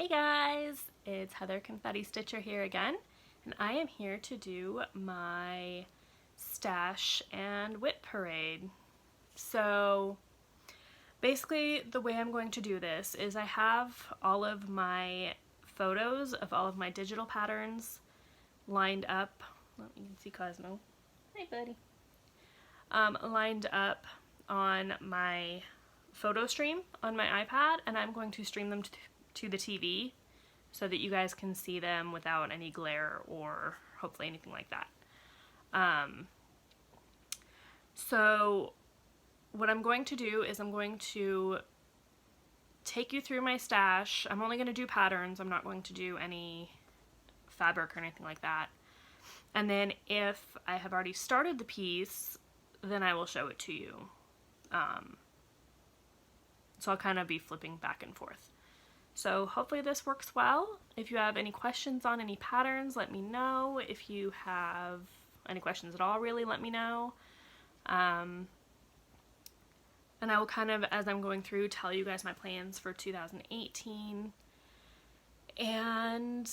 Hey guys, it's Heather-Confetti Stitcher here again, and I am here to do my stash and WIP parade. So basically the way I'm going to do this is I have all of my photos of all of my digital patterns lined up. Oh, you can see Cosmo. Hey buddy. Lined up on my photo stream on my iPad, and I'm going to stream them to the TV so that you guys can see them without any glare or hopefully anything like that. So what I'm going to do is I'm going to take you through my stash. I'm only going to do patterns. I'm not going to do any fabric or anything like that. And then if I have already started the piece, then I will show it to you. So I'll kind of be flipping back and forth. So hopefully this works well. If you have any questions on any patterns, let me know. If you have any questions at all, really, let me know. And I will kind of, as I'm going through, tell you guys my plans for 2018. And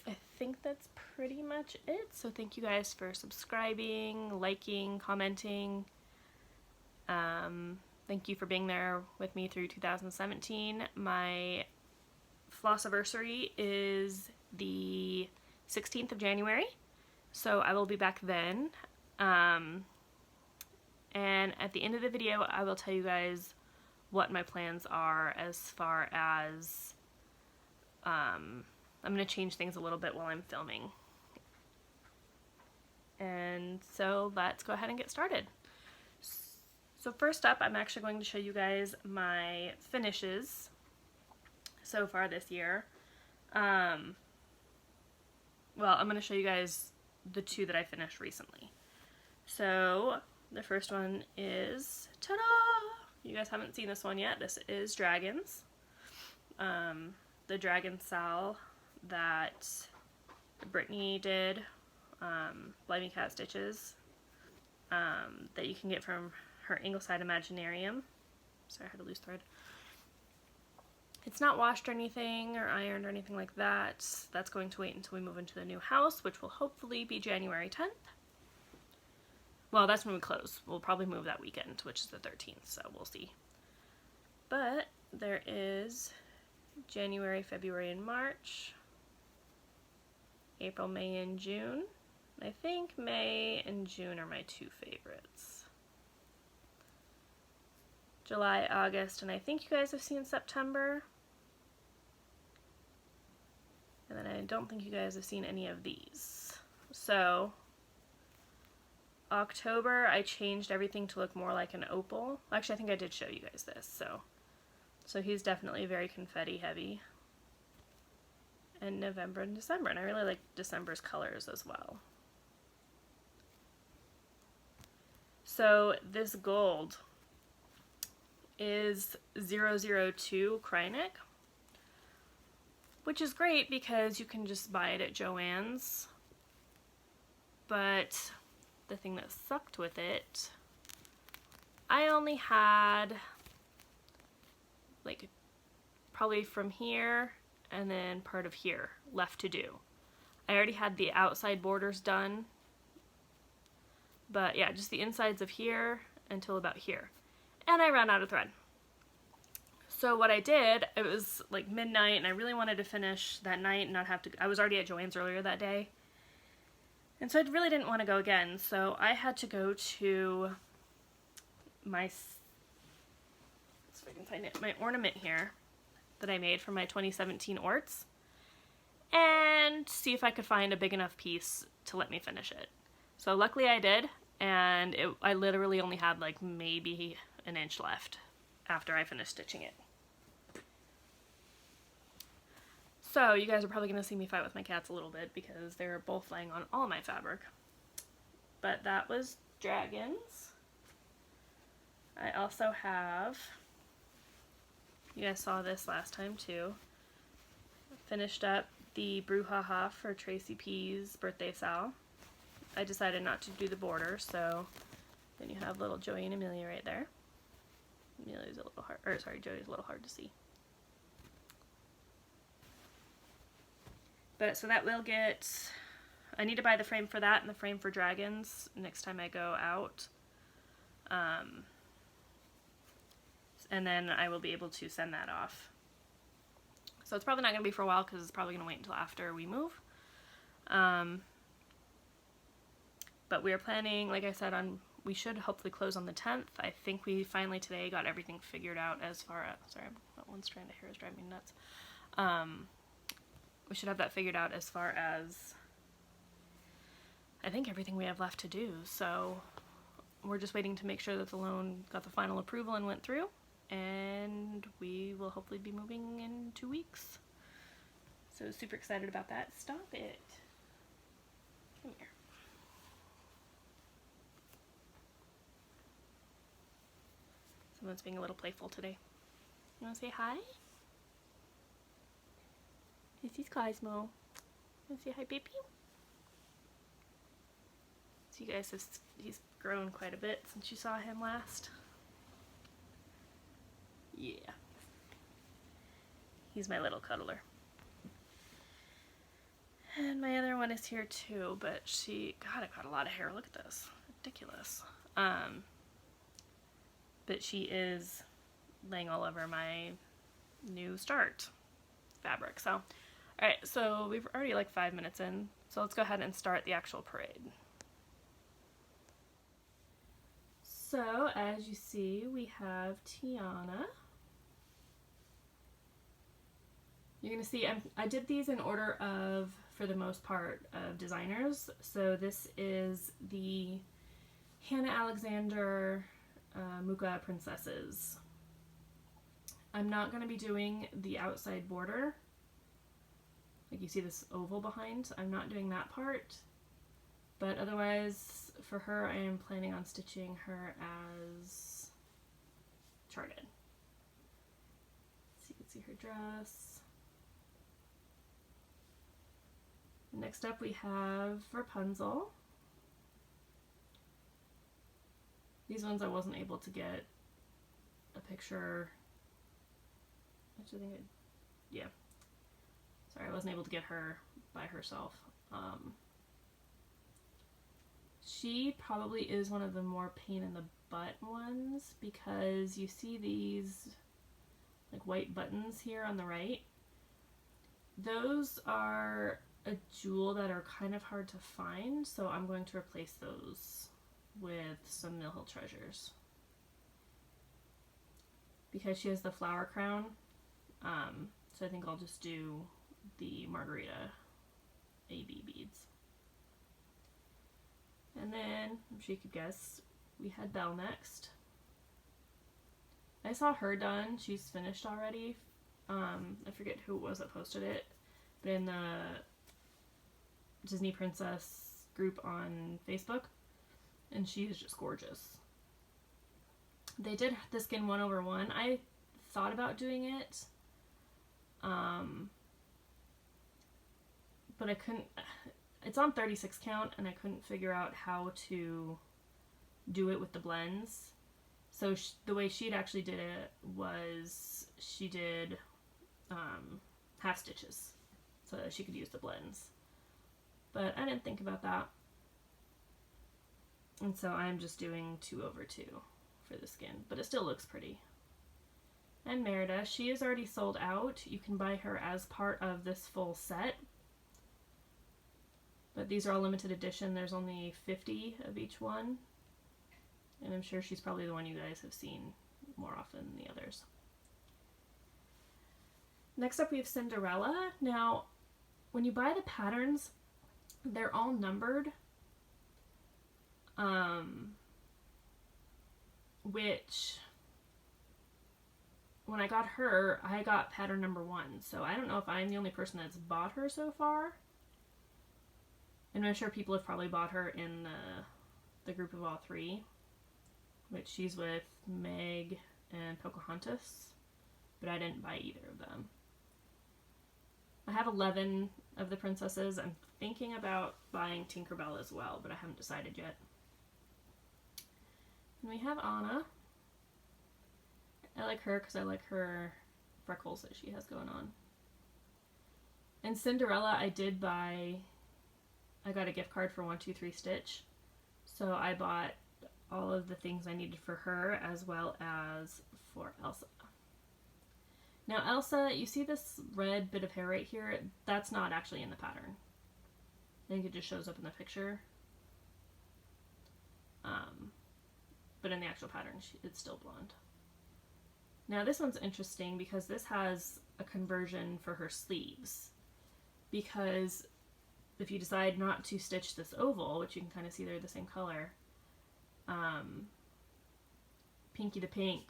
I think that's pretty much it. So thank you guys for subscribing, liking, commenting. Thank you for being there with me through 2017. My Flossiversary is the 16th of January, so I will be back then. And at the end of the video, I will tell you guys what my plans are as far as, I'm going to change things a little bit while I'm filming. And so let's go ahead and get started. So first up, I'm actually going to show you guys my finishes so far this year. Well, I'm going to show you guys the two that I finished recently. So the first one is, ta-da! You guys haven't seen this one yet. This is Dragons. The Dragon Sal that Brittany did, Blimey Cat Stitches, that you can get from her Ingleside Imaginarium. Sorry, I had a loose thread. It's not washed or anything or ironed or anything like that. That's going to wait until we move into the new house, which will hopefully be January 10th. Well, that's when we close. We'll probably move that weekend, which is the 13th, so we'll see. But there is January, February, and March, April, May, and June. I think May and June are my two favorites. July, August, and I think you guys have seen September. And then I don't think you guys have seen any of these. So, October, I changed everything to look more like an opal. Actually, I think I did show you guys this, so he's definitely very confetti heavy. And November and December, and I really like December's colors as well. So, this gold is 002 Krynic, which is great because you can just buy it at Joann's, but the thing that sucked with it, I only had like probably from here and then part of here left to do. I already had the outside borders done, but yeah, just the insides of here until about here. And I ran out of thread. So what I did, it was like midnight and I really wanted to finish that night and not have to, I was already at Joann's earlier that day. And so I really didn't want to go again. So I had to go to my, let's see if I can find it, my ornament here that I made for my 2017 orts and see if I could find a big enough piece to let me finish it. So luckily I did, and I literally only had like maybe an inch left after I finished stitching it. So you guys are probably going to see me fight with my cats a little bit because they're both laying on all my fabric. But that was Dragons. I also have, you guys saw this last time too, finished up the Brouhaha for Tracy P's birthday sal. I decided not to do the border, so then you have little Joey and Amelia right there. Amelia's a little hard, or sorry, Joey's a little hard to see. But so that will get, I need to buy the frame for that and the frame for dragons next time I go out. And then I will be able to send that off. So it's probably not going to be for a while because it's probably going to wait until after we move. But we are planning, like I said, we should hopefully close on the 10th. I think we finally today got everything figured out as far as, sorry, that one strand of hair is driving me nuts. We should have that figured out as far as, I think, everything we have left to do. So we're just waiting to make sure that the loan got the final approval and went through. And we will hopefully be moving in 2 weeks. So super excited about that. Stop it. Come here. Someone's being a little playful today. You want to say hi? This is Cosmo. You want to say hi, baby? So you guys, he's grown quite a bit since you saw him last. Yeah. He's my little cuddler. And my other one is here too, but God, I got a lot of hair. Look at this. Ridiculous. But she is laying all over my new start fabric. So, alright, so we've already like 5 minutes in, so let's go ahead and start the actual parade. So, as you see, we have Tiana. You're going to see, I did these in order of, for the most part, of designers. So this is the Hannah Alexander Muka Princesses. I'm not going to be doing the outside border. Like you see this oval behind. I'm not doing that part. But otherwise, for her, I am planning on stitching her as charted. So you can see her dress. Next up we have Rapunzel. These ones I wasn't able to get a picture. Actually, I think yeah. Sorry, I wasn't able to get her by herself. She probably is one of the more pain in the butt ones because you see these like white buttons here on the right. Those are a jewel that are kind of hard to find, so I'm going to replace those with some Mill Hill Treasures. Because she has the flower crown, so I think I'll just do the Margarita AB beads. And then, I'm sure you could guess, we had Belle next. I saw her done. She's finished already. I forget who it was that posted it, but in the Disney Princess group on Facebook, and she is just gorgeous. They did the skin 1/1. I thought about doing it, but I couldn't. It's on 36 count, and I couldn't figure out how to do it with the blends. So the way she'd actually did it was she did half stitches so that she could use the blends. But I didn't think about that. And so I'm just doing 2/2 for the skin, but it still looks pretty. And Merida, she is already sold out. You can buy her as part of this full set. But these are all limited edition. There's only 50 of each one. And I'm sure she's probably the one you guys have seen more often than the others. Next up we have Cinderella. Now, when you buy the patterns, they're all numbered. Which, when I got her, I got pattern number 1. So I don't know if I'm the only person that's bought her so far. And I'm sure people have probably bought her in the group of all 3. Which she's with Meg and Pocahontas. But I didn't buy either of them. I have 11 of the princesses. I'm thinking about buying Tinkerbell as well, but I haven't decided yet. And we have Anna. I like her because I like her freckles that she has going on. And Cinderella I did buy, I got a gift card for 123 Stitch. So I bought all of the things I needed for her as well as for Elsa. Now Elsa, you see this red bit of hair right here? That's not actually in the pattern. I think it just shows up in the picture. But in the actual pattern, it's still blonde. Now this one's interesting because this has a conversion for her sleeves. Because if you decide not to stitch this oval, which you can kind of see they're the same color, Pinky the Pink,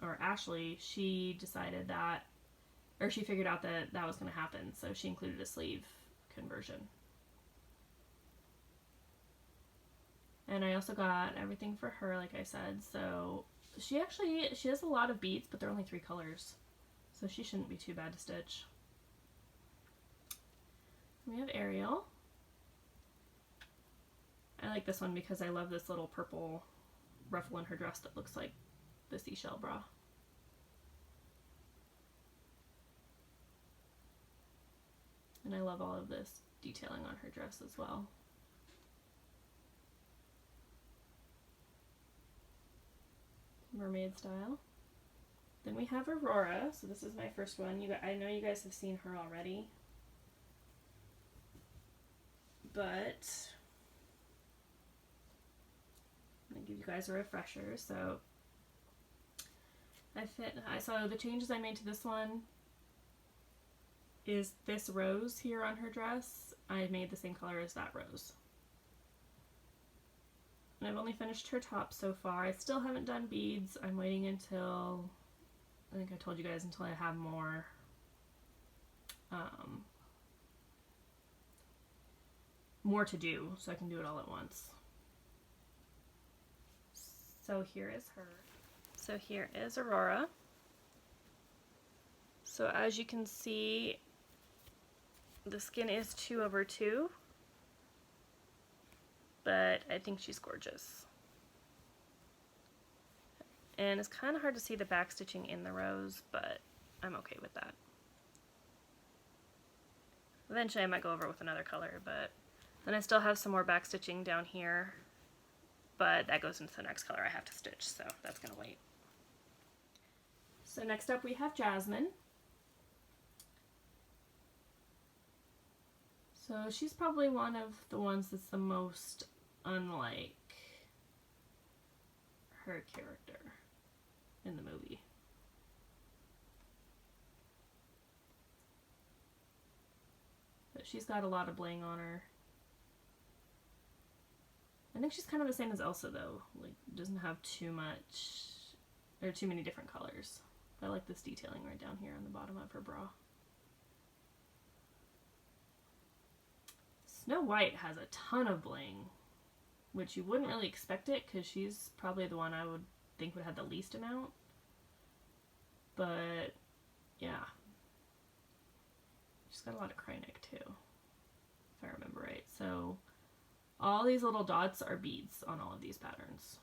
or Ashley, she decided that, or she figured out that that was going to happen, so she included a sleeve conversion. And I also got everything for her, like I said, so she has a lot of beads, but they're only 3 colors, so she shouldn't be too bad to stitch. We have Ariel. I like this one because I love this little purple ruffle in her dress that looks like the seashell bra. And I love all of this detailing on her dress as well. Mermaid style. Then we have Aurora. So this is my first one. I know you guys have seen her already. But I'm going to give you guys a refresher. So I saw the changes I made to this one is this rose here on her dress. I made the same color as that rose. And I've only finished her top so far. I still haven't done beads. I'm waiting until, I think I told you guys, until I have more more to do, so I can do it all at once. So here is her. So here is Aurora. So as you can see, the skin is 2/2, but I think she's gorgeous. And it's kind of hard to see the back stitching in the rose, but I'm okay with that. Eventually I might go over with another color, but then I still have some more back stitching down here, but that goes into the next color I have to stitch, so that's gonna wait. So next up we have Jasmine. So she's probably one of the ones that's the most unlike her character in the movie. But she's got a lot of bling on her. I think she's kind of the same as Elsa though, like doesn't have too much, or too many different colors. I like this detailing right down here on the bottom of her bra. Snow White has a ton of bling, which you wouldn't really expect it because she's probably the one I would think would have the least amount. But yeah, she's got a lot of Krynic too, if I remember right. So all these little dots are beads on all of these patterns.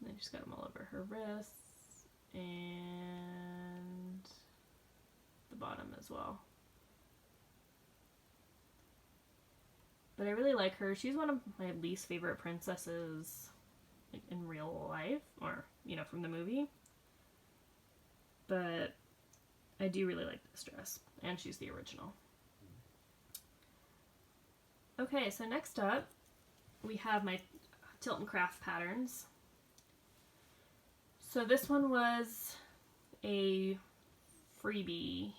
And then she's got them all over her wrists and the bottom as well. But I really like her. She's one of my least favorite princesses, like, in real life, or, you know, from the movie. But I do really like this dress, and she's the original. Okay, so next up, we have my Tilton Crafts patterns. So this one was a freebie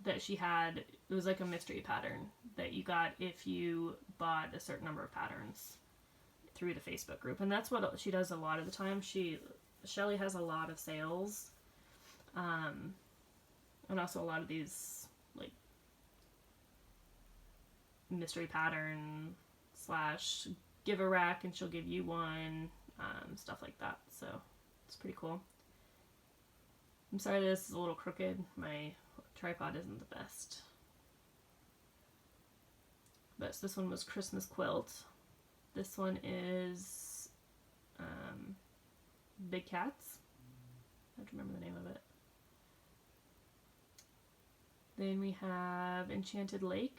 that she had. It was like a mystery pattern that you got if you bought a certain number of patterns through the Facebook group. And that's what she does a lot of the time. Shelly has a lot of sales. And also a lot of these, like, mystery pattern / give a rack and she'll give you one, stuff like that. So it's pretty cool. I'm sorry this is a little crooked. My tripod isn't the best. But so this one was Christmas Quilt. This one is Big Cats. I have to remember the name of it. Then we have Enchanted Lake.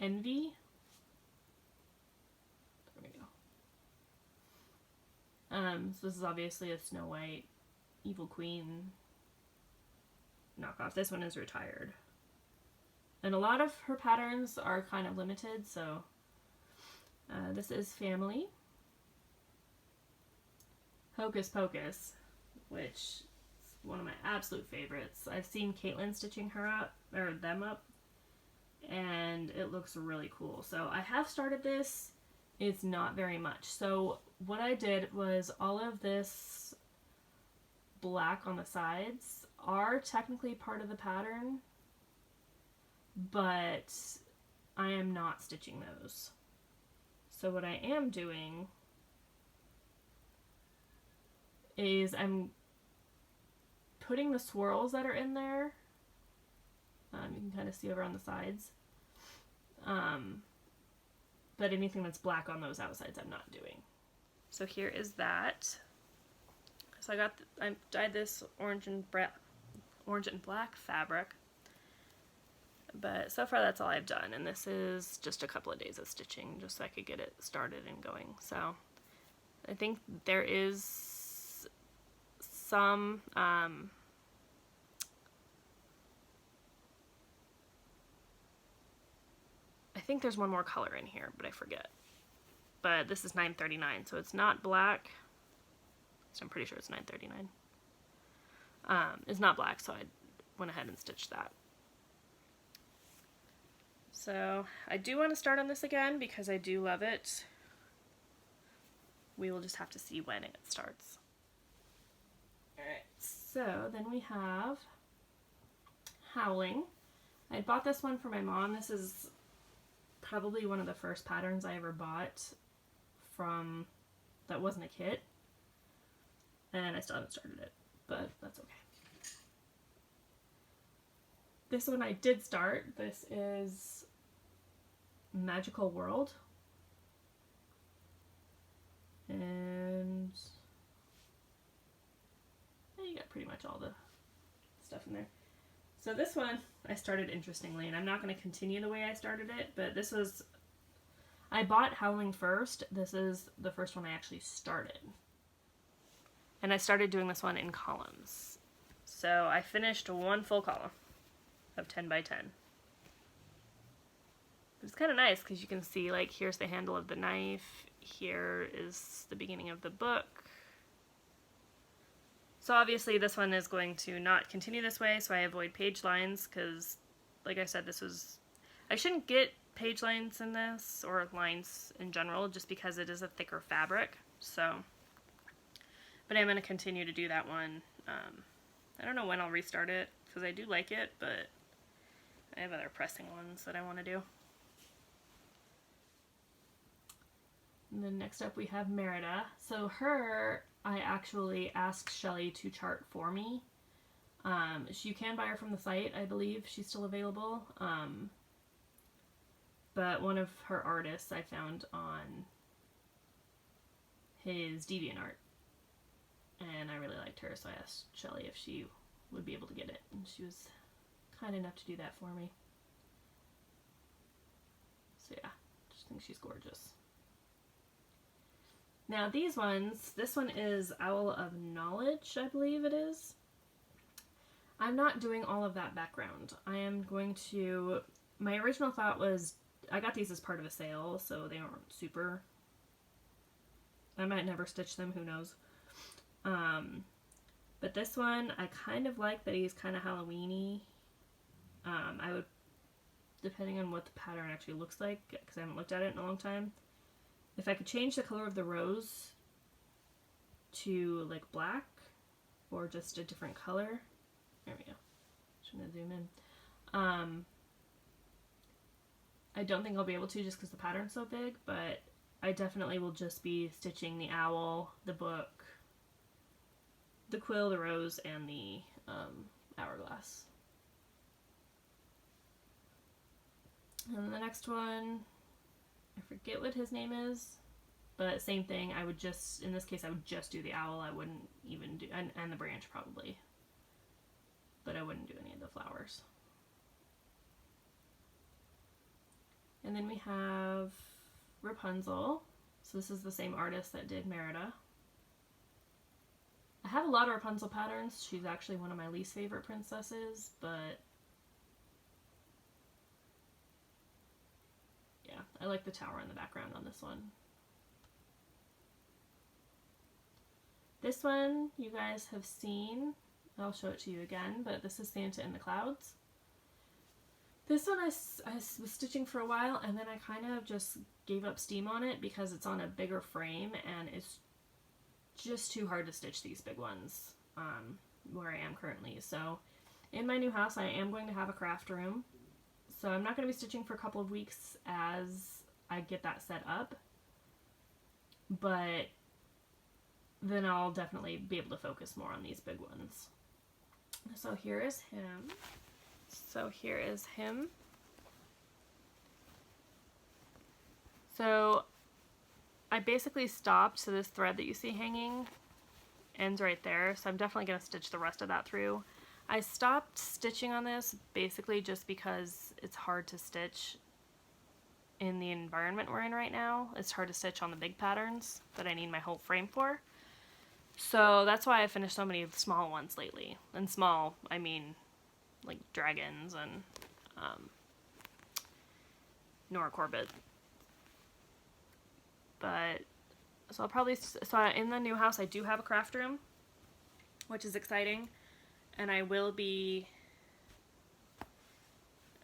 Envy. There we go. So this is obviously a Snow White Evil Queen knockoff. This one is retired. And a lot of her patterns are kind of limited, so this is Family. Hocus Pocus, which is one of my absolute favorites. I've seen Caitlin stitching her up, or them up, and it looks really cool. So I have started this. It's not very much. So what I did was all of this black on the sides are technically part of the pattern, but I am not stitching those. So what I am doing is I'm putting the swirls that are in there. You can kind of see over on the sides. But anything that's black on those outsides I'm not doing. So here is that. So I dyed this orange and black fabric. But so far that's all I've done, and this is just a couple of days of stitching just so I could get it started and going. So I think there is some I think there's one more color in here, but I forget. But this is $9.39, so it's not black. So I'm pretty sure it's $9.39. It's not black, so I went ahead and stitched that. So I do want to start on this again because I do love it. We will just have to see when it starts. Alright, so then we have Howling. I bought this one for my mom. This is probably one of the first patterns I ever bought from that wasn't a kit. And I still haven't started it, but that's okay. This one I did start. This is Magical World. And you got pretty much all the stuff in there. So this one I started interestingly, and I'm not going to continue the way I started it, but this was, I bought Howling first. This is the first one I actually started. And I started doing this one in columns. So I finished one full column of 10 by 10. It's kind of nice because you can see, like, here's the handle of the knife, here is the beginning of the book. So obviously this one is going to not continue this way, so I avoid page lines because, like I said, I shouldn't get page lines in this, or lines in general, just because it is a thicker fabric. So, but I'm going to continue to do that one. I don't know when I'll restart it because I do like it, but I have other pressing ones that I want to do. And then next up we have Merida. So her, I actually asked Shelly to chart for me. You can buy her from the site, I believe. She's still available. But one of her artists I found on his DeviantArt. And I really liked her, so I asked Shelly if she would be able to get it. And she was kind enough to do that for me. So yeah, just think she's gorgeous. Now these ones, this one is Owl of Knowledge, I believe it is. I'm not doing all of that background. I am going to, my original thought was, I got these as part of a sale, so they aren't super, I might never stitch them, who knows. But this one, I kind of like that he's kind of Halloween-y. I would, depending on what the pattern actually looks like, because I haven't looked at it in a long time, if I could change the color of the rose to like black or just a different color. There we go. Just gonna zoom in. I don't think I'll be able to just because the pattern's so big, but I definitely will just be stitching the owl, the book, the quill, the rose, and the hourglass. And the next one, I forget what his name is. But same thing, I would just, in this case, I would just do the owl. I wouldn't even do, and the branch probably. But I wouldn't do any of the flowers. And then we have Rapunzel. So this is the same artist that did Merida. I have a lot of Rapunzel patterns. She's actually one of my least favorite princesses, but yeah, I like the tower in the background on this one. This one you guys have seen. I'll show it to you again, but this is Santa in the Clouds. This one I was stitching for a while, and then I kind of just gave up steam on it because it's on a bigger frame and it's just too hard to stitch these big ones where I am currently. So in my new house I am going to have a craft room, so I'm not going to be stitching for a couple of weeks as I get that set up, but then I'll definitely be able to focus more on these big ones. So here is him. So I basically stopped, so this thread that you see hanging ends right there, so I'm definitely going to stitch the rest of that through. I stopped stitching on this basically just because it's hard to stitch in the environment we're in right now. It's hard to stitch on the big patterns that I need my whole frame for. So that's why I finished so many small ones lately. And small, I mean like dragons and Nora Corbett. But so I'll probably, in the new house I do have a craft room, which is exciting, and I am going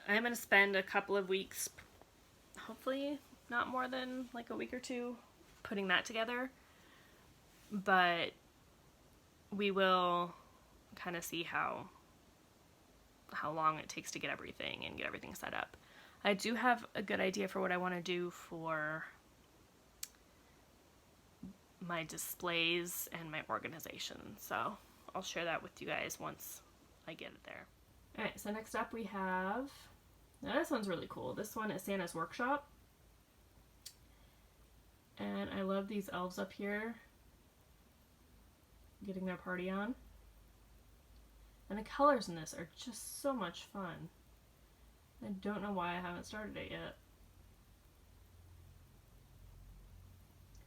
to spend a couple of weeks, hopefully not more than like a week or two, putting that together, but we will kind of see how long it takes to get everything and get everything set up. I do have a good idea for what I want to do for my displays and my organization, so I'll share that with you guys once I get it there. Alright, so next up we have, now this one's really cool. This one is Santa's Workshop, and I love these elves up here getting their party on, and the colors in this are just so much fun. I don't know why I haven't started it yet.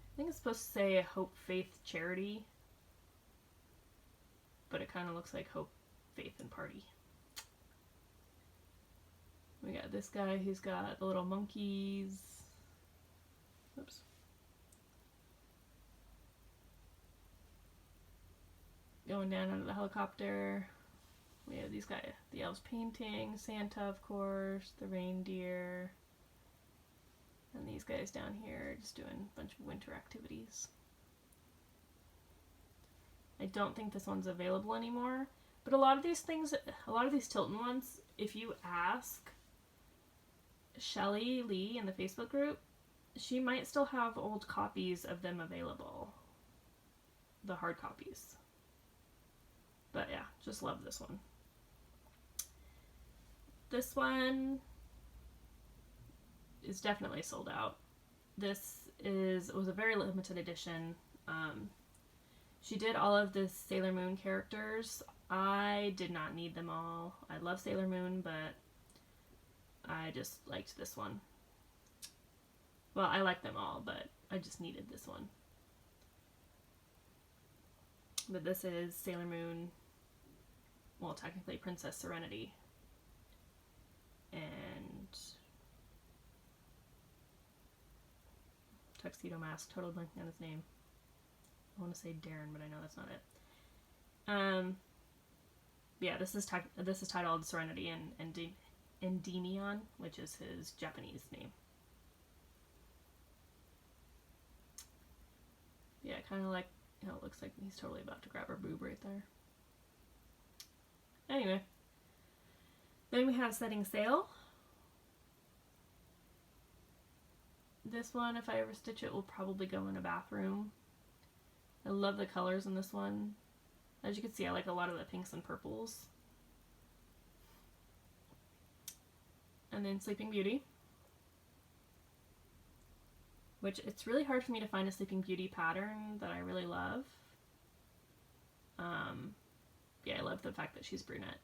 I think it's supposed to say Hope, Faith, Charity, but it kind of looks like Hope, Faith, and Party. We got this guy who's got the little monkeys. Oops. Going down out of the helicopter. We have these guys, the elves painting, Santa of course, the reindeer, and these guys down here just doing a bunch of winter activities. I don't think this one's available anymore, but a lot of these things, a lot of these Tilton ones, if you ask Shelly Lee in the Facebook group, she might still have old copies of them available. The hard copies. But yeah, just love this one. This one is definitely sold out. This was a very limited edition. She did all of the Sailor Moon characters. I did not need them all. I love Sailor Moon, but I just liked this one. Well, I like them all, but I just needed this one. But this is Sailor Moon, well, technically Princess Serenity. And Tuxedo Mask, totally blanking on his name. I want to say Darren, but I know that's not it. Yeah, this is titled Serenity and Endymion, which is his Japanese name. Yeah, kind of like, you know, it looks like he's totally about to grab her boob right there. Anyway, then we have Setting Sail. This one, if I ever stitch it, will probably go in a bathroom. I love the colors in this one. As you can see, I like a lot of the pinks and purples. And then Sleeping Beauty, which it's really hard for me to find a Sleeping Beauty pattern that I really love. Yeah, I love the fact that she's brunette.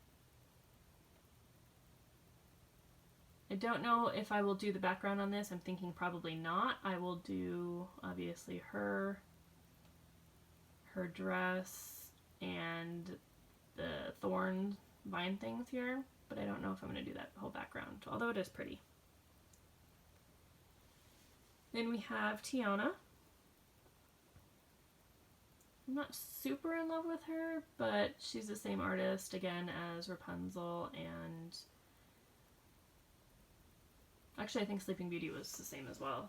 I don't know if I will do the background on this. I'm thinking probably not. I will do, obviously, her dress, and the thorn vine things here, but I don't know if I'm going to do that whole background, although it is pretty. Then we have Tiana. I'm not super in love with her, but she's the same artist again as Rapunzel, and actually I think Sleeping Beauty was the same as well,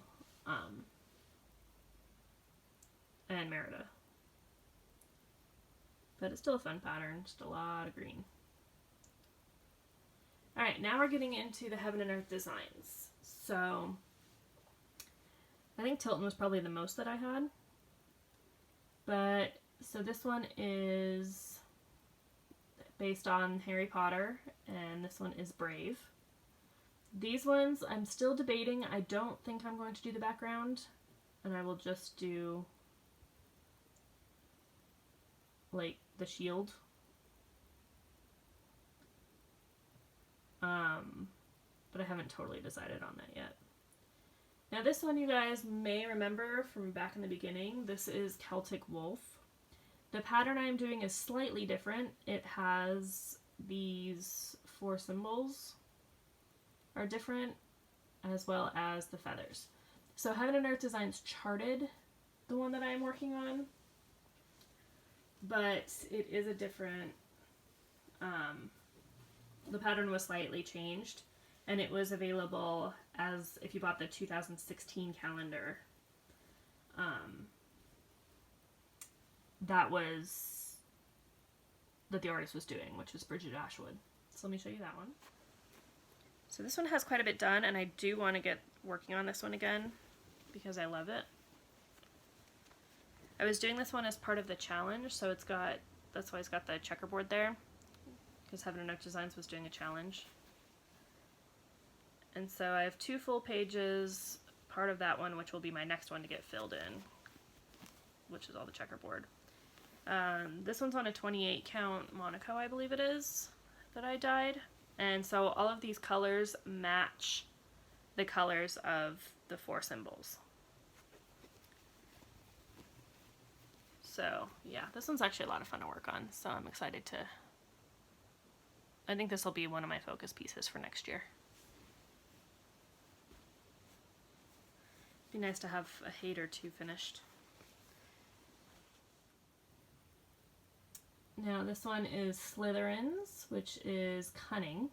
and Merida. But it's still a fun pattern, just a lot of green. Alright, now we're getting into the Heaven and Earth designs. So I think Tilton was probably the most that I had. But, so this one is based on Harry Potter, and this one is Brave. These ones, I'm still debating. I don't think I'm going to do the background, and I will just do, like, the shield. But I haven't totally decided on that yet. Now this one you guys may remember from back in the beginning. This is Celtic Wolf. The pattern I'm doing is slightly different. It has these 4 symbols are different, as well as the feathers. So Heaven and Earth Designs charted the one that I'm working on, but it is a different, the pattern was slightly changed, and it was available as if you bought the 2016 calendar. That the artist was doing, which is Bridget Ashwood. So let me show you that one. So this one has quite a bit done, and I do want to get working on this one again because I love it. I was doing this one as part of the challenge, so that's why it's got the checkerboard there, because Heaven and Earth Designs was doing a challenge. And so I have 2 full pages, part of that one, which will be my next one to get filled in, which is all the checkerboard. This one's on a 28 count Monaco, I believe it is, that I dyed. And so all of these colors match the colors of the 4 symbols. So yeah, this one's actually a lot of fun to work on, so I'm excited to, I think this will be one of my focus pieces for next year. Be nice to have a hate or 2 finished. Now this one is Slytherins, which is Cunning.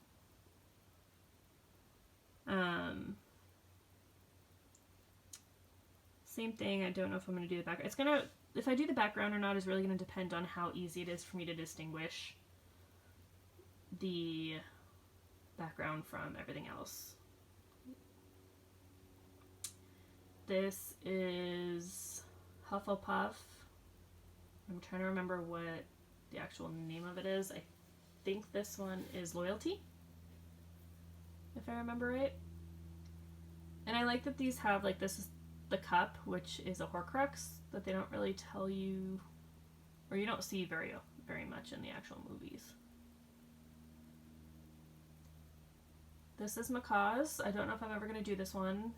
Same thing, I don't know if I'm going to do the background. If I do the background or not is really going to depend on how easy it is for me to distinguish the background from everything else. This is Hufflepuff. I'm trying to remember what the actual name of it is. I think this one is Loyalty, if I remember right. And I like that these have, like, this is the cup, which is a Horcrux that they don't really tell you, or you don't see very much in the actual movies. This is Macaw's. I don't know if I'm ever going to do this one.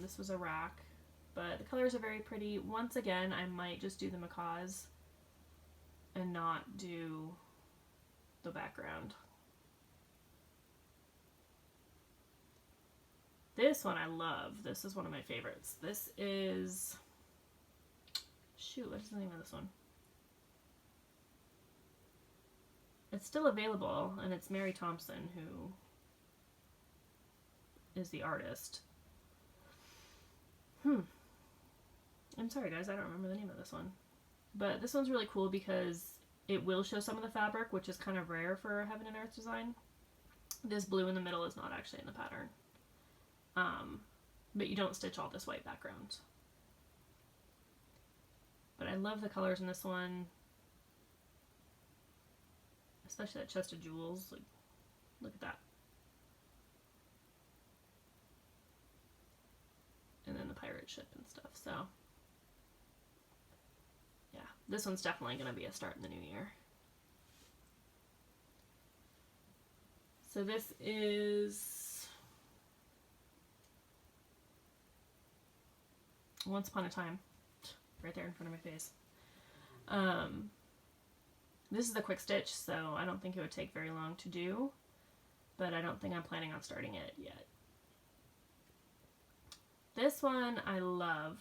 This was a rack, but the colors are very pretty. Once again, I might just do the Macaw's and not do the background. This one I love. This is one of my favorites. This is, shoot, what is the name of this one? It's still available, and it's Mary Thompson who is the artist. I'm sorry guys, I don't remember the name of this one. But this one's really cool because it will show some of the fabric, which is kind of rare for a Heaven and Earth design. This blue in the middle is not actually in the pattern. But you don't stitch all this white background. But I love the colors in this one. Especially that chest of jewels. Like, look at that. And then the pirate it ship and stuff. So yeah, this one's definitely going to be a start in the new year. So this is Once Upon a Time, right there in front of my face. This is a quick stitch, so I don't think it would take very long to do, but I don't think I'm planning on starting it yet. This one I love.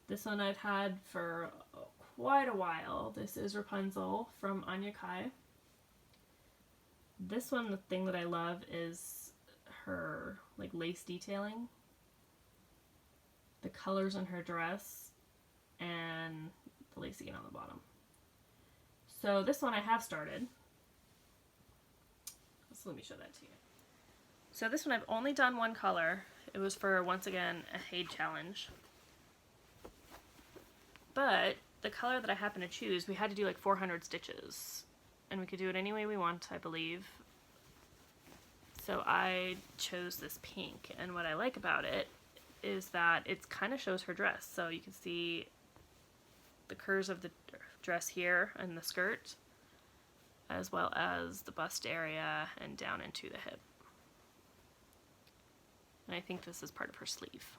This one I've had for quite a while. This is Rapunzel from Anya Kai. This one, the thing that I love is her like lace detailing, the colors on her dress, and the lace again on the bottom. So this one I have started. So let me show that to you. So this one I've only done one color. It was for, once again, a Haid challenge. But the color that I happened to choose, we had to do like 400 stitches. And we could do it any way we want, I believe. So I chose this pink. And what I like about it is that it kind of shows her dress. So you can see the curves of the dress here and the skirt, as well as the bust area and down into the hip. And I think this is part of her sleeve.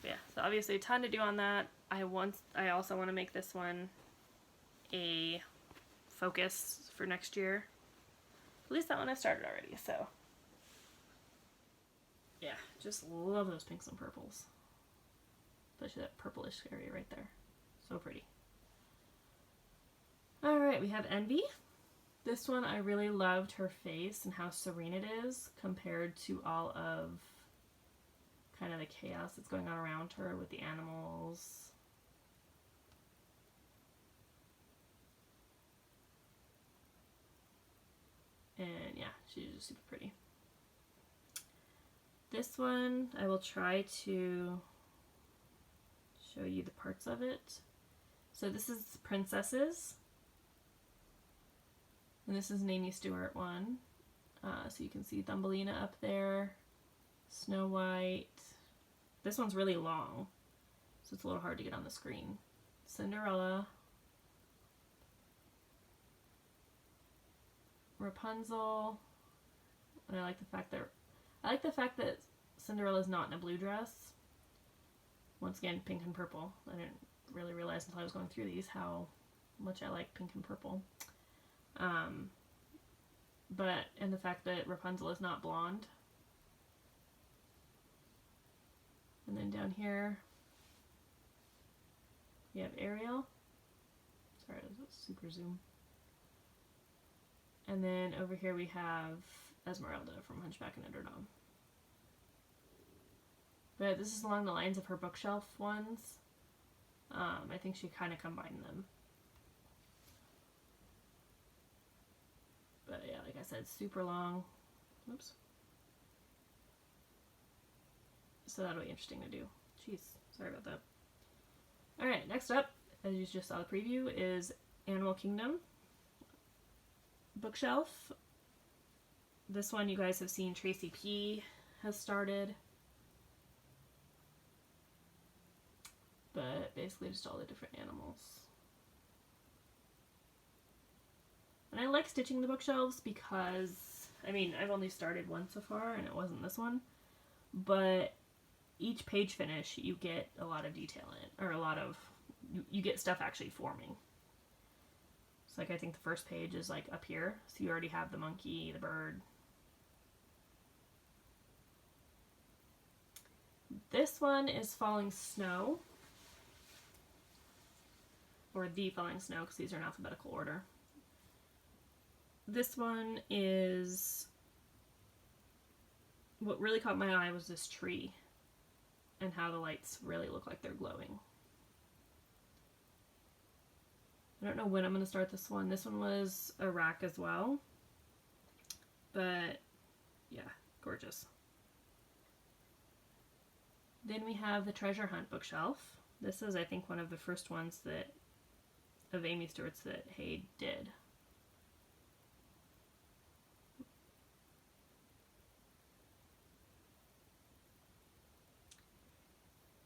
But yeah, so obviously a ton to do on that. I also want to make this one a focus for next year. At least that one I started already, so. Yeah, just love those pinks and purples. Especially that purplish area right there. So pretty. Alright, we have Envy. This one I really loved her face and how serene it is compared to all of kind of the chaos that's going on around her with the animals. And yeah, she's just super pretty. This one I will try to show you the parts of it. So this is Princesses. And this is an Amy Stewart one. So you can see Thumbelina up there, Snow White. This one's really long, so it's a little hard to get on the screen. Cinderella, Rapunzel, and I like the fact that Cinderella's not in a blue dress. Once again, pink and purple. I didn't really realize until I was going through these how much I like pink and purple. And the fact that Rapunzel is not blonde. And then down here, you have Ariel. Sorry, that's a super zoom. And then over here we have Esmeralda from Hunchback of Notre Dame. But this is along the lines of her bookshelf ones. I think she kind of combined them. But yeah, like I said, super long. Oops. So that'll be interesting to do. Jeez, sorry about that. Alright, next up, as you just saw the preview, is Animal Kingdom bookshelf. This one you guys have seen Tracy P. has started. But basically just all the different animals. And I like stitching the bookshelves because, I mean, I've only started one so far and it wasn't this one, but each page finish you get a lot of detail in it, or you get stuff actually forming. So like I think the first page is like up here, so you already have the monkey, the bird. This one is Falling Snow, or The Falling Snow, because these are in alphabetical order. This one is, what really caught my eye was this tree and how the lights really look like they're glowing. I don't know when I'm going to start this one. This one was a rack as well, but yeah, gorgeous. Then we have the Treasure Hunt bookshelf. This is, I think, one of the first ones of Amy Stewart's that Haid did.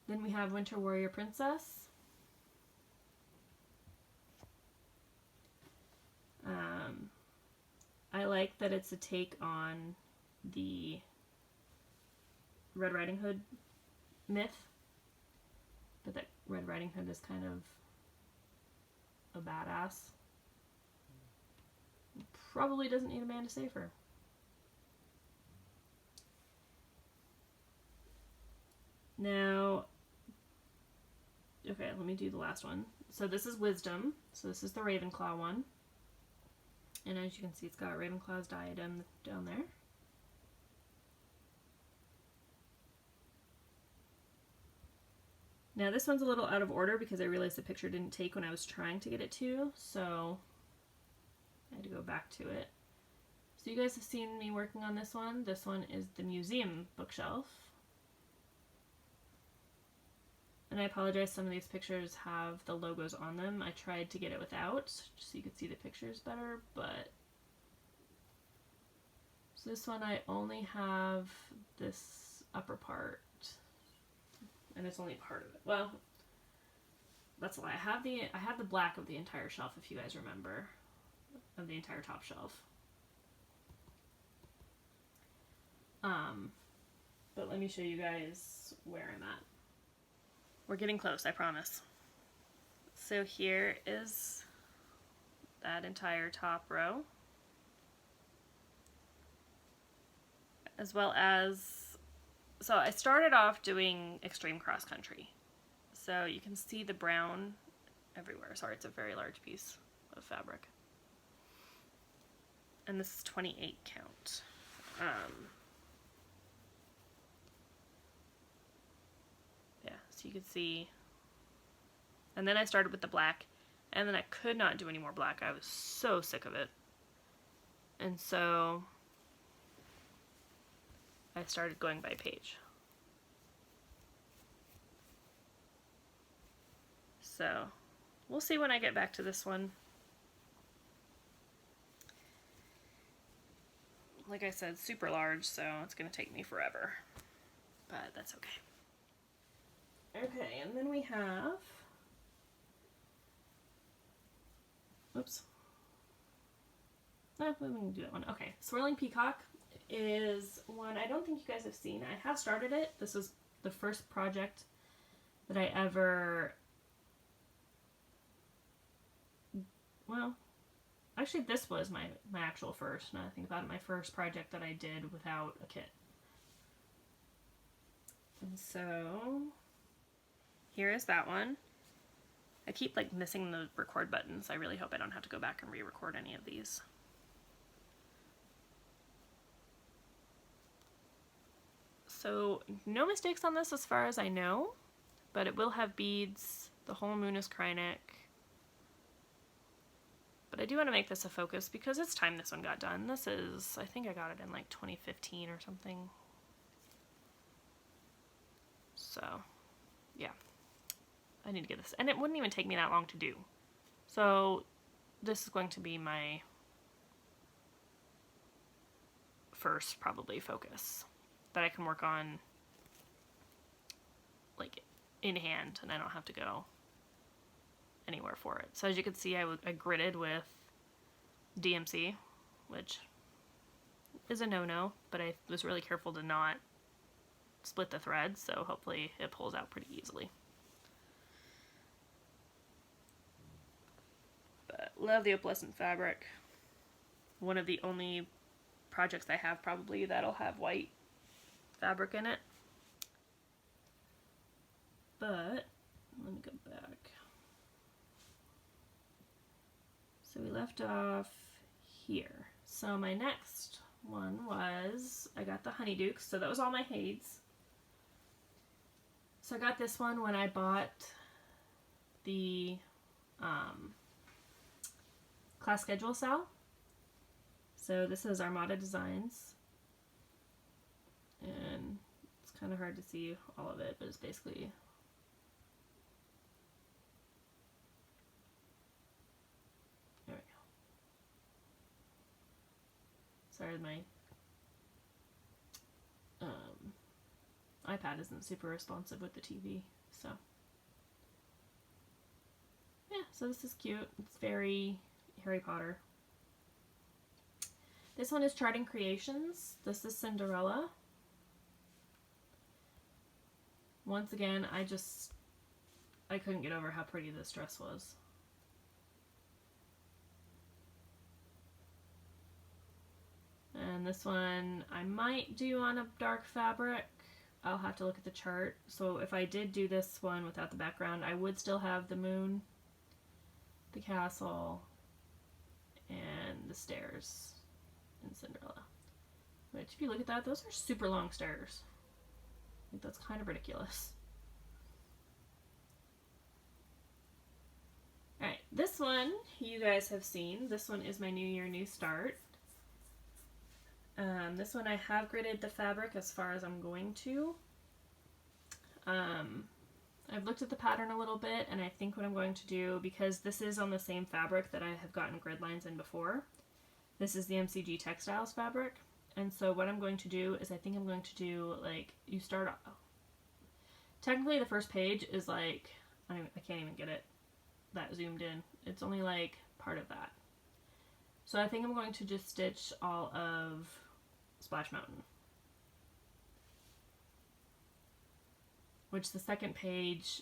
Then we have Winter Warrior Princess. I like that it's a take on the Red Riding Hood myth, but that Red Riding Hood is kind of a badass. Probably doesn't need a man to save her. Now, okay, let me do the last one. So this is Wisdom. So this is the Ravenclaw one. And as you can see, it's got Ravenclaw's diadem down there. Now this one's a little out of order because I realized the picture didn't take when I was trying to get it to, so I had to go back to it. So you guys have seen me working on this one. This one is the museum bookshelf. And I apologize, some of these pictures have the logos on them. I tried to get it without, just so you could see the pictures better, but... So this one I only have this upper part, and it's only part of it. Well, that's a lie. I have the black of the entire shelf, if you guys remember, of the entire top shelf. But let me show you guys where I'm at. We're getting close, I promise. So here is that entire top row, as well as, so I started off doing extreme cross country. So you can see the brown everywhere. Sorry, it's a very large piece of fabric. And this is 28 count. Yeah, so you can see. And then I started with the black, and then I could not do any more black. I was so sick of it. And so I started going by page. So we'll see when I get back to this one. Like I said, super large, so it's going to take me forever. But that's okay. Okay, and then we have... Oops. No, we can do that one. Okay, Swirling Peacock is one I don't think you guys have seen. I have started it. This was the first project that I ever... Well, actually this was my actual first, now I think about it, my first project that I did without a kit. And so, here is that one. I keep like missing the record buttons. I really hope I don't have to go back and re-record any of these. So, no mistakes on this as far as I know, but it will have beads. The whole moon is Krynic. But I do want to make this a focus because it's time this one got done. This is, I think I got it in like 2015 or something. So, yeah. I need to get this. And it wouldn't even take me that long to do. So, this is going to be my first, probably, focus that I can work on, like, in hand, and I don't have to go anywhere for it. So as you can see, I gridded with DMC, which is a no-no, but I was really careful to not split the threads, so hopefully it pulls out pretty easily. But love the opalescent fabric. One of the only projects I have probably that'll have white fabric in it. But let me go back. So we left off here. So my next one was, I got the Honeydukes, so that was all my Hades. So I got this one when I bought the class schedule cell. So this is Armada Designs. And it's kind of hard to see all of it, but it's basically... There we go. Sorry, my iPad isn't super responsive with the TV, so. Yeah, so this is cute. It's very Harry Potter. This one is Charting Creations. This is Cinderella. Once again, I couldn't get over how pretty this dress was. And this one I might do on a dark fabric. I'll have to look at the chart. So if I did do this one without the background, I would still have the moon, the castle, and the stairs in Cinderella. Which, if you look at that, those are super long stairs. I think that's kind of ridiculous. Alright, this one you guys have seen. This one is my New Year, New Start. This one I have gridded the fabric as far as I'm going to. I've looked at the pattern a little bit, and I think what I'm going to do, because this is on the same fabric that I have gotten grid lines in before, this is the MCG Textiles fabric, and so what I'm going to do is I think I'm going to do, like, you start off, technically the first page is like, I can't even get it that zoomed in, it's only like part of that. So I think I'm going to just stitch all of Splash Mountain. Which the second page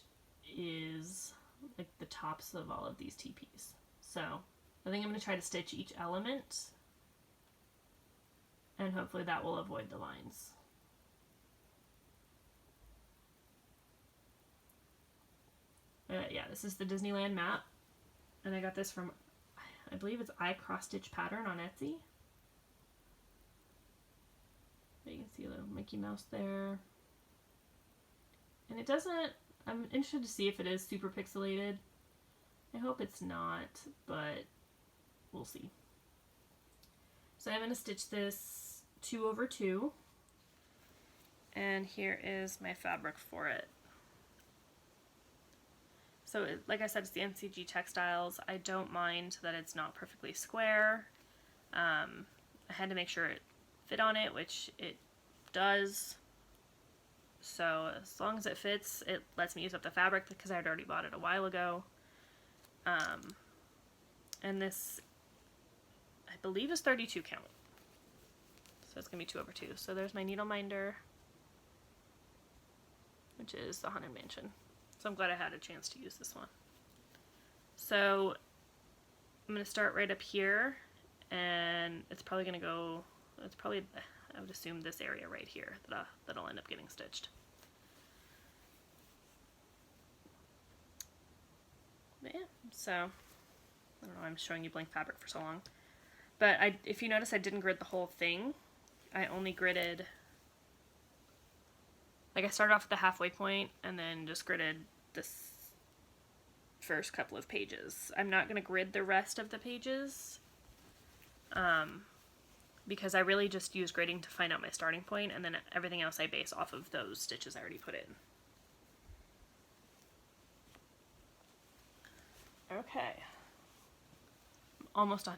is like the tops of all of these TPs. So I think I'm going to try to stitch each element, and hopefully that will avoid the lines. Yeah, this is the Disneyland map, and I got this from, I believe it's iCross Stitch Pattern on Etsy. You can see a little Mickey Mouse there. And it doesn't, I'm interested to see if it is super pixelated. I hope it's not, but we'll see. So I'm going to stitch this 2/2. And here is my fabric for it. So like I said, it's the MCG Textiles. I don't mind that it's not perfectly square. I had to make sure it fit on it, which it does. So as long as it fits, it lets me use up the fabric because I had already bought it a while ago. And this, I believe, is 32 count. So it's going to be 2/2. So there's my needle minder, which is the Haunted Mansion. So I'm glad I had a chance to use this one. So I'm going to start right up here, and it's probably going to go, it's probably, I would assume, this area right here that'll end up getting stitched. But yeah, so I don't know, I'm showing you blank fabric for so long. But if you notice, I didn't grid the whole thing. I only gridded, like, I started off at the halfway point and then just gridded this first couple of pages. I'm not going to grid the rest of the pages because I really just use gridding to find out my starting point, and then everything else I base off of those stitches I already put in. Okay. Almost done.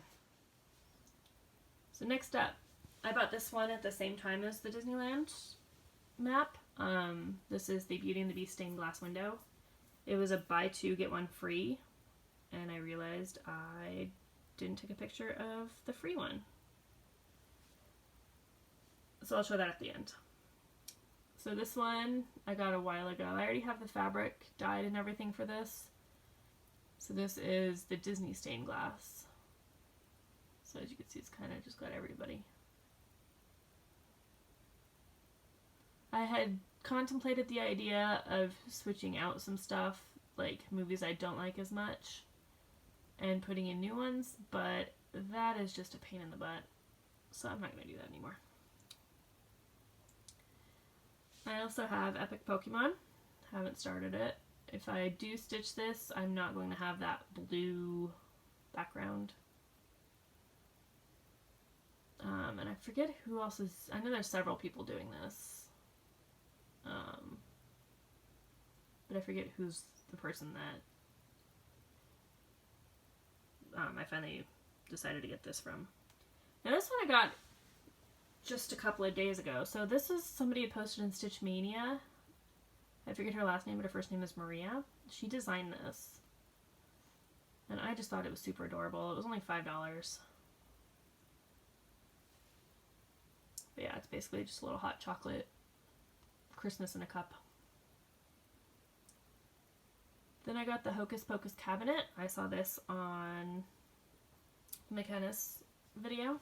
So next up, I bought this one at the same time as the Disneyland map. This is the Beauty and the Beast stained glass window. It was a buy two get one free, and I realized I didn't take a picture of the free one. So I'll show that at the end. So this one I got a while ago. I already have the fabric dyed and everything for this. So this is the Disney stained glass. So as you can see, it's kind of just got everybody. I had contemplated the idea of switching out some stuff, like movies I don't like as much, and putting in new ones, but that is just a pain in the butt, so I'm not going to do that anymore. I also have Epic Pokemon. Haven't started it. If I do stitch this, I'm not going to have that blue background. And I forget who else is, I know there's several people doing this. But I forget who's the person that I finally decided to get this from. Now this one I got just a couple of days ago. So this is somebody had posted in Stitch Mania. I forget her last name, but her first name is Maria. She designed this. And I just thought it was super adorable. It was only $5. But yeah, it's basically just a little hot chocolate Christmas in a cup. Then I got the Hocus Pocus cabinet. I saw this on McKenna's video.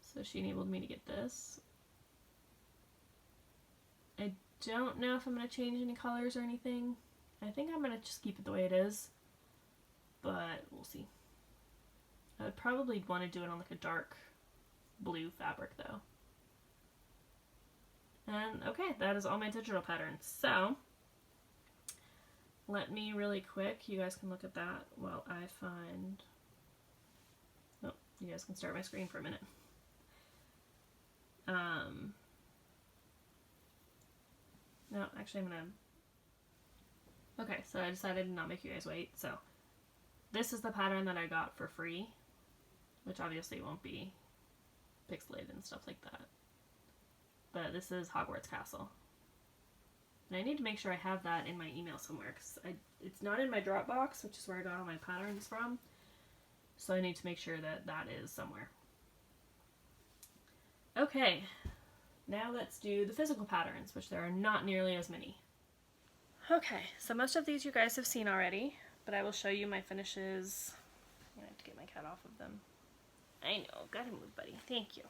So she enabled me to get this. I don't know if I'm going to change any colors or anything. I think I'm going to just keep it the way it is. But we'll see. I would probably want to do it on like a dark blue fabric though. And okay, that is all my digital patterns. So let me really quick, you guys can look at that while I find, oh, you guys can start my screen for a minute. No, actually I'm gonna, okay, so I decided to not make you guys wait. So this is the pattern that I got for free, which obviously won't be pixelated and stuff like that. But this is Hogwarts Castle. And I need to make sure I have that in my email somewhere, because it's not in my Dropbox, which is where I got all my patterns from. So I need to make sure that that is somewhere. Okay, now let's do the physical patterns, which there are not nearly as many. Okay, so most of these you guys have seen already, but I will show you my finishes. I'm gonna have to get my cat off of them. I know, gotta move, buddy. Thank you.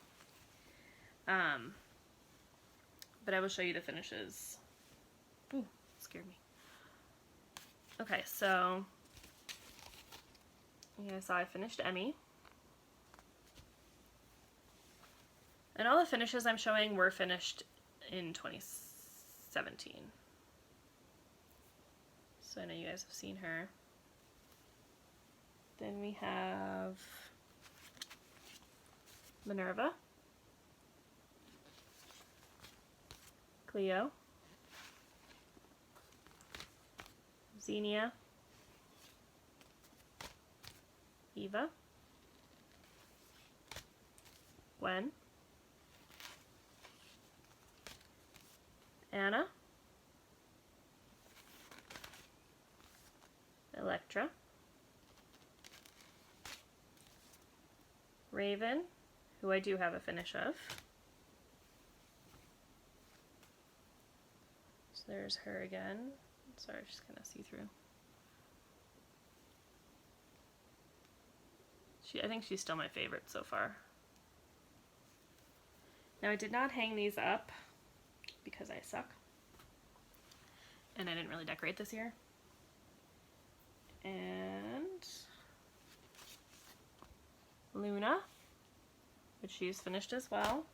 But I will show you the finishes. Ooh, scared me. Okay, so you guys saw I finished Emmy. And all the finishes I'm showing were finished in 2017. So I know you guys have seen her. Then we have Minerva, Cleo, Xenia, Eva, Gwen, Anna, Electra, Raven, who I do have a finish of. So there's her again. Sorry, she's kind of see-through. I think she's still my favorite so far. Now I did not hang these up because I suck. And I didn't really decorate this year. And Luna, which she's finished as well.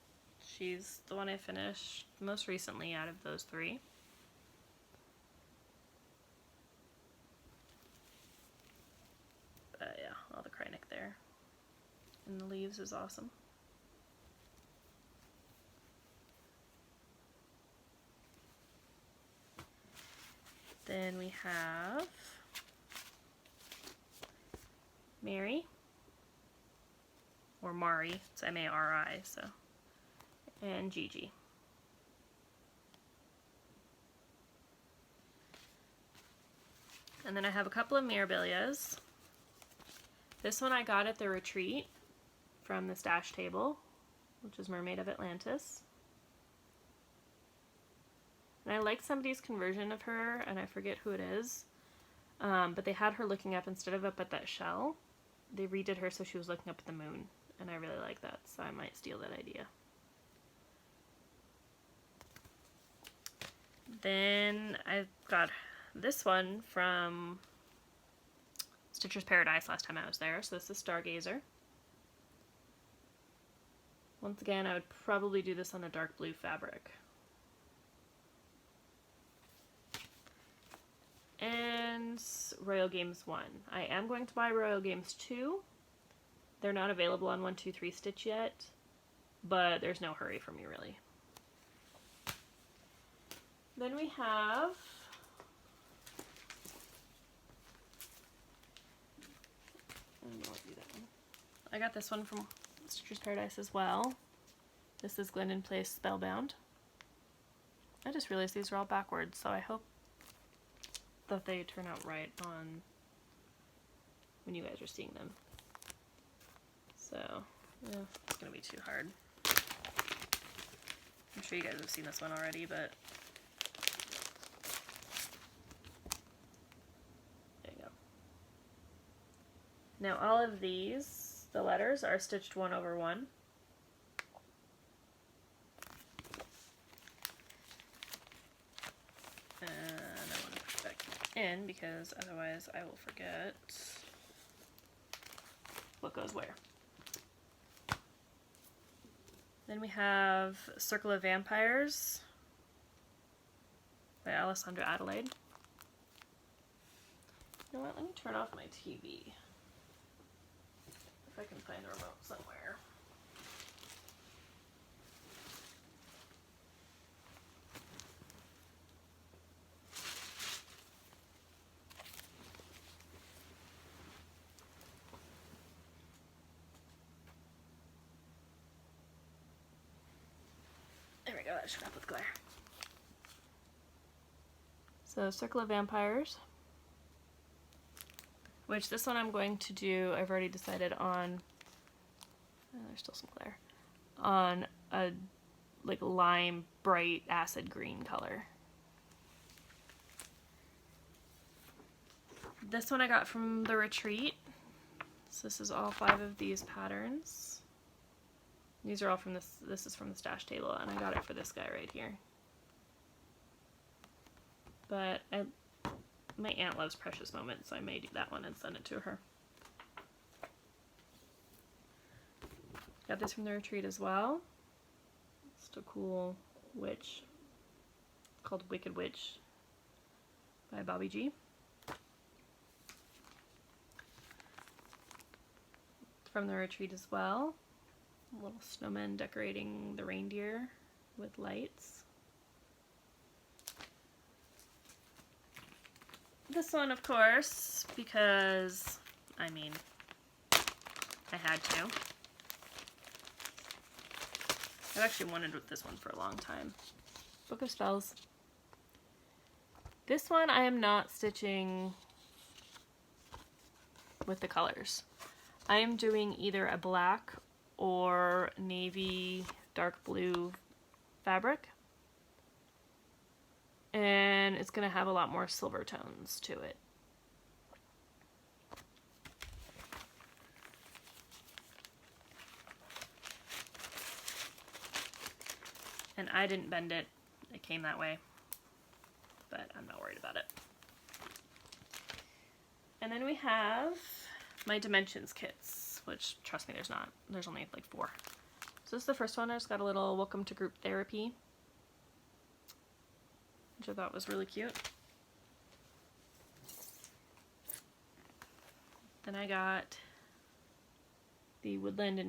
She's the one I finished most recently out of those three. Yeah, all the Krynic there. And the leaves is awesome. Then we have Mary, or Mari, it's M-A-R-I, so, and Gigi. And then I have a couple of Mirabilias. This one I got at the retreat from the stash table, which is Mermaid of Atlantis. And I like somebody's conversion of her, and I forget who it is, but they had her looking up instead of up at that shell. They redid her so she was looking up at the moon, and I really like that, so I might steal that idea. Then I've got this one from Stitcher's Paradise last time I was there, so this is Stargazer. Once again, I would probably do this on a dark blue fabric. And Royal Games 1. I am going to buy Royal Games 2. They're not available on 123 Stitch yet, but there's no hurry for me really. Then we have I got this one from Stitcher's Paradise as well. This is Glendon Place Spellbound. I just realized these are all backwards, so I hope that they turn out right on when you guys are seeing them. So, yeah, it's gonna be too hard. I'm sure you guys have seen this one already, but there you go. Now all of these, the letters, are stitched 1 over 1. And I want to put it back in because otherwise I will forget what goes where. Then we have Circle of Vampires by Alessandra Adelaide. You know what, let me turn off my TV. If I can find a remote somewhere. There we go, that should help with glare. So Circle of Vampires, which this one I'm going to do, I've already decided on, there's still some glare, on a like lime bright acid green color. This one I got from the retreat. So this is all 5 of these patterns. These are all from this is from the stash table, and I got it for this guy right here. But my aunt loves Precious Moments, so I may do that one and send it to her. Got this from the retreat as well. It's a cool witch called Wicked Witch by Bobby G. From the retreat as well. A little snowman decorating the reindeer with lights. This one, of course, because, I mean, I had to. I've actually wanted this one for a long time. Book of Spells. This one I am not stitching with the colors. I am doing either a black or navy dark blue fabric, and it's going to have a lot more silver tones to it. And I didn't bend it, it came that way, but I'm not worried about it. And then we have my dimensions kits, which, trust me, there's only like 4. So this is the first one. I just got a little welcome to group therapy, which I thought was really cute. Then I got the Woodland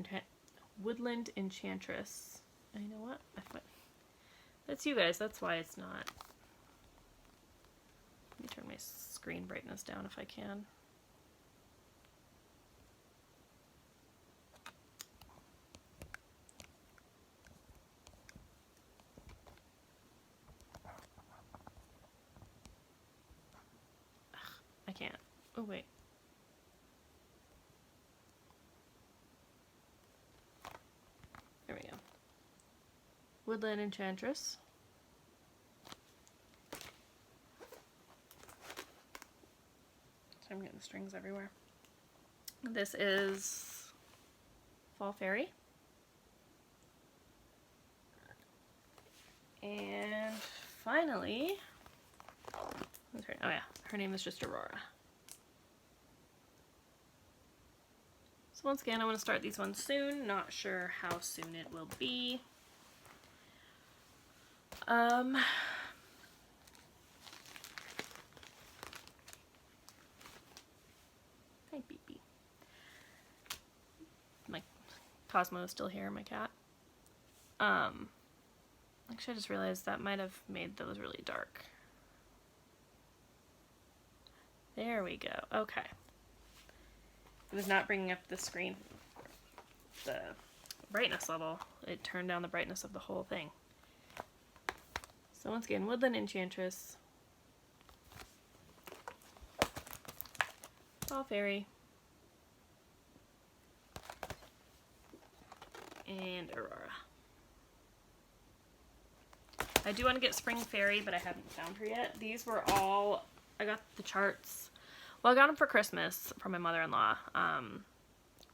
Enchantress. And you know what? That's you guys, that's why it's not. Let me turn my screen brightness down if I can. I can't. Oh, wait. There we go. Woodland Enchantress. So I'm getting the strings everywhere. This is Fall Fairy. And finally, what's her, oh yeah, her name is just Aurora. So once again, I want to start these ones soon. Not sure how soon it will be. Hi, Beepy. My Cosmo is still here, my cat. Actually, I just realized that might have made those really dark. There we go. Okay. It was not bringing up the screen, the brightness level. It turned down the brightness of the whole thing. So once again, Woodland Enchantress, Fall Fairy, and Aurora. I do want to get Spring Fairy, but I haven't found her yet. These were all, I got the charts. Well, I got them for Christmas from my mother-in-law,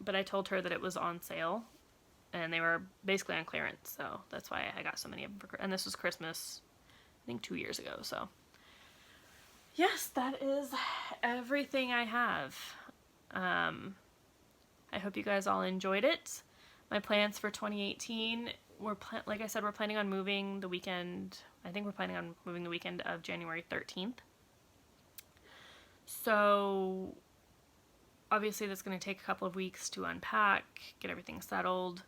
but I told her that it was on sale, and they were basically on clearance, so that's why I got so many of them. And this was Christmas, I think 2 years ago, so. Yes, that is everything I have. I hope you guys all enjoyed it. My plans for 2018, like I said, we're planning on moving the weekend. I think we're planning on moving the weekend of January 13th. So obviously that's going to take a couple of weeks to unpack, get everything settled.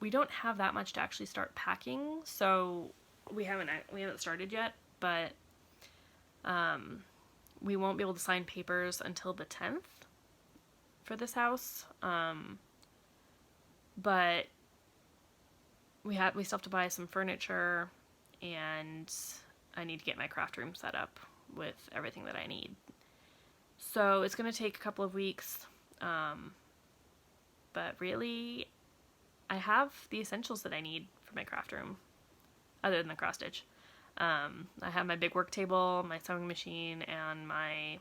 We don't have that much to actually start packing, so we haven't started yet, but we won't be able to sign papers until the 10th for this house. But we still have to buy some furniture, and I need to get my craft room set up with everything that I need. So it's going to take a couple of weeks, but really I have the essentials that I need for my craft room, other than the cross stitch. I have my big work table, my sewing machine, and my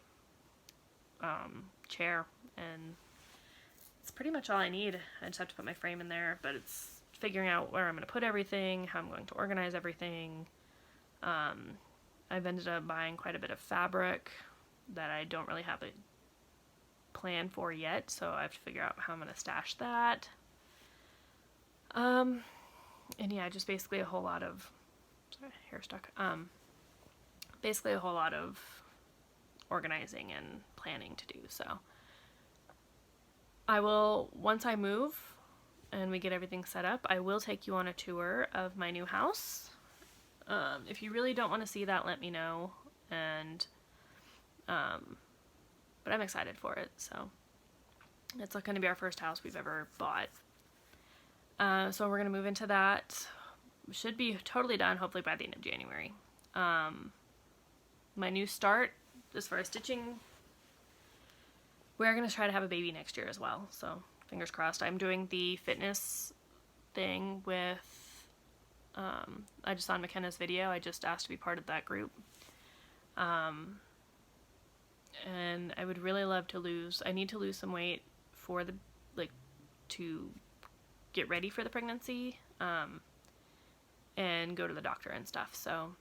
chair, and it's pretty much all I need. I just have to put my frame in there, but it's figuring out where I'm going to put everything, how I'm going to organize everything. I've ended up buying quite a bit of fabric that I don't really have a plan for yet, so I have to figure out how I'm going to stash that. And yeah, just basically a whole lot of, sorry, hair stuck. Basically a whole lot of organizing and planning to do, so. I will, once I move and we get everything set up, I will take you on a tour of my new house. If you really don't want to see that, let me know, and, but I'm excited for it, so. It's going to be our first house we've ever bought. So we're going to move into that. Should be totally done, hopefully by the end of January. My new start, as far as stitching, we're going to try to have a baby next year as well, so fingers crossed. I'm doing the fitness thing with, I just saw McKenna's video. I just asked to be part of that group. And I would really love to I need to lose some weight for the, to get ready for the pregnancy, and go to the doctor and stuff, so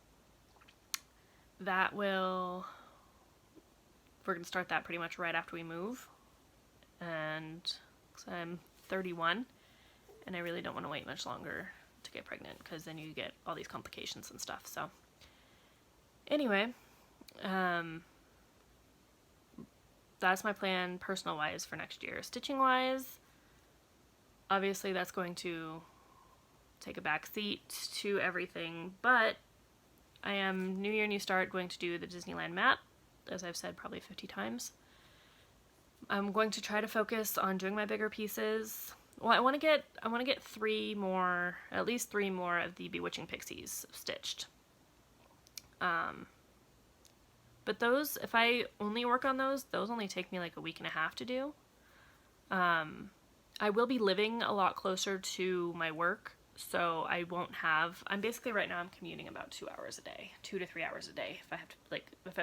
we're going to start that pretty much right after we move, and so I'm 31, and I really don't want to wait much longer to get pregnant, because then you get all these complications and stuff, so anyway, that's my plan personal-wise for next year. Stitching-wise, obviously that's going to take a back seat to everything, but I am, New Year, New Start, going to do the Disneyland map, as I've said probably 50 times. I'm going to try to focus on doing my bigger pieces. Well, I want to get at least three more of the Bewitching Pixies stitched. But those, if I only work on those only take me like a week and a half to do. I will be living a lot closer to my work, so I won't have, I'm basically right now I'm commuting about 2 hours a day, 2 to 3 hours a day. If I have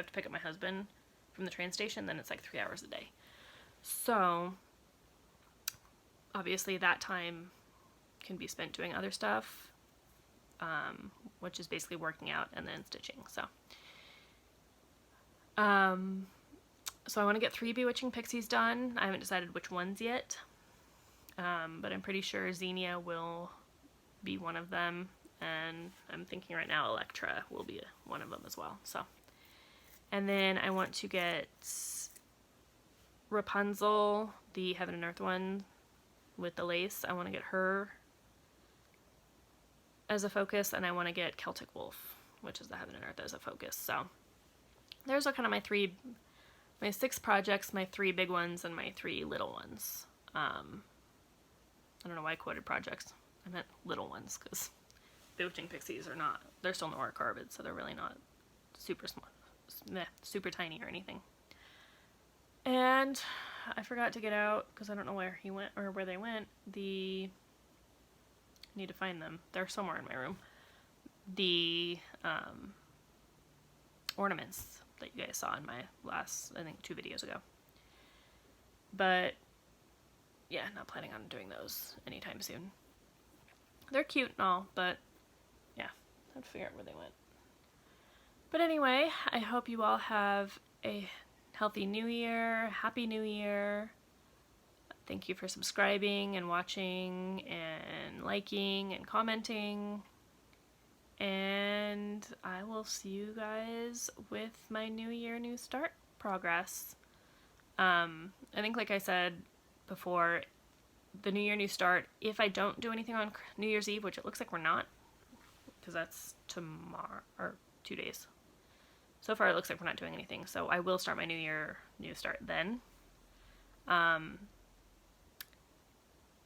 to pick up my husband from the train station, then it's like 3 hours a day. So obviously that time can be spent doing other stuff, which is basically working out and then stitching. So I want to get 3 Bewitching Pixies done. I haven't decided which ones yet, but I'm pretty sure Xenia will be one of them, and I'm thinking right now Electra will be one of them as well. So, and then I want to get Rapunzel, the Heaven and Earth one with the lace. I want to get her as a focus, and I want to get Celtic Wolf, which is the Heaven and Earth, as a focus. So there's kind of my 6 projects, my 3 big ones, and my 3 little ones. I don't know why I quoted projects. I meant little ones, because bewitching pixies are not, they're still Nora Carbid, so they're really not super small, super tiny or anything. And I forgot to get out, because I don't know where he went, or where they went, I need to find them. They're somewhere in my room. The ornaments that you guys saw in my last, I think, 2 videos ago. But yeah, not planning on doing those anytime soon. They're cute and all, but yeah, I have to figure out where they went. But anyway, I hope you all have a healthy new year, happy new year. Thank you for subscribing and watching and liking and commenting. And I will see you guys with my new year, new start progress. I think, like I said before, the new year, new start, if I don't do anything on New Year's Eve, which it looks like we're not, because that's tomorrow, or 2 days. So far it looks like we're not doing anything, so I will start my new year, new start then.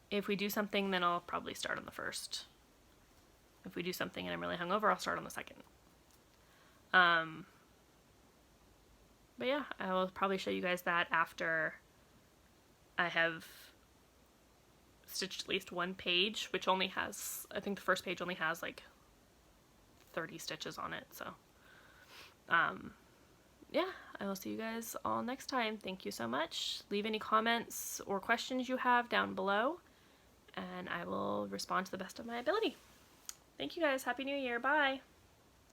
If we do something, then I'll probably start on the 1st. If we do something and I'm really hungover, I'll start on the 2nd. But yeah, I will probably show you guys that after I have stitched at least 1 page, which only has, I think the first page only has like 30 stitches on it, so yeah, I will see you guys all next time. Thank you so much. Leave any comments or questions you have down below, and I will respond to the best of my ability. Thank you guys. Happy New Year. Bye.